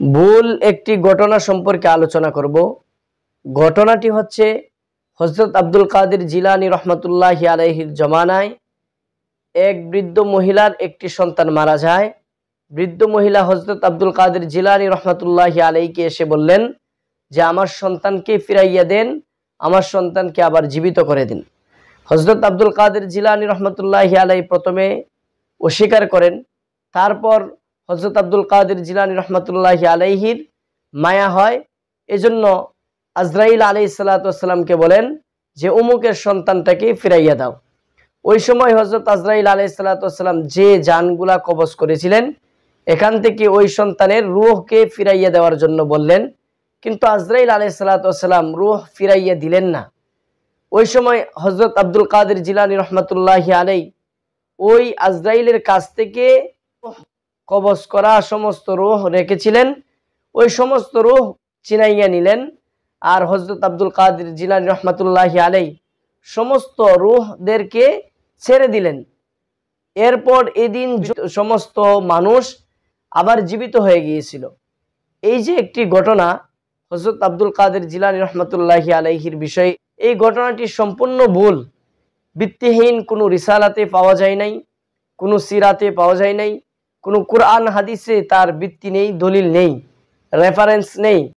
ভুল একটি ঘটনা সম্পর্কে আলোচনা করব। ঘটনাটি হচ্ছে হযরত আব্দুল কাদের জিলানী রহমতুল্লাহি আলাইহির জমানায় এক বৃদ্ধ মহিলার একটি সন্তান মারা যায়। বৃদ্ধ মহিলা হযরত আব্দুল কাদের জিলানী রহমতুল্লাহি আলাইহিকে এসে বললেন যে আমার সন্তানকে ফিরাইয়া দেন, আমার সন্তানকে আবার জীবিত করে দিন। হযরত আব্দুল কাদের জিলানী রহমতুল্লাহি আলাইহি প্রথমে অস্বীকার করেন, তারপর হযরত আব্দুল কাদের জিলানী রহমতুল্লাহি আলাইহির মায়া হয়, এজন্য আজরাইল আলাইহিস সালাতু ওয়াস সালামকে বলেন যে অমুকের সন্তানটাকে ফিরাইয়া দাও। ওই সময় হযরত আজরাইল আলাইহিস সালাতু ওয়াস সালাম যে জানগুলা কবজ করেছিলেন এখান থেকে ওই সন্তানের রূহকে ফিরাইয়া দেওয়ার জন্য বললেন, কিন্তু আজরাইল আলাইহিস সালাতু ওয়াস সালাম রূহ ফিরাইয়া দিলেন না। ওই সময় হযরত আব্দুল কাদের জিলানী রহমতুল্লাহি আলাইহি ওই আজরাইলের কাছ থেকে কবজ করা সমস্ত রূহ রেখেছিলেন, ওই সমস্ত রূহ চিনাইয়া নিলেন। আর হযরত আব্দুল কাদের জিলানী রহমতুল্লাহি আলাইহি সমস্ত রূহদেরকে ছেড়ে দিলেন। এরপর এদিন সমস্ত মানুষ আবার জীবিত হয়ে গিয়েছিল। এই যে একটি ঘটনা হযরত আব্দুল কাদের জিলানী রহমতুল্লাহি আলাইহির বিষয়ে, এই ঘটনাটি সম্পূর্ণ ভুল, ভিত্তিহীন। কোনো রিসালাতে পাওয়া যায় নাই, কোনো সিরাতে পাওয়া যায় নাই, কোনো কুরআন হাদিসে তার ভিত্তি নেই, দলিল নেই, রেফারেন্স নেই।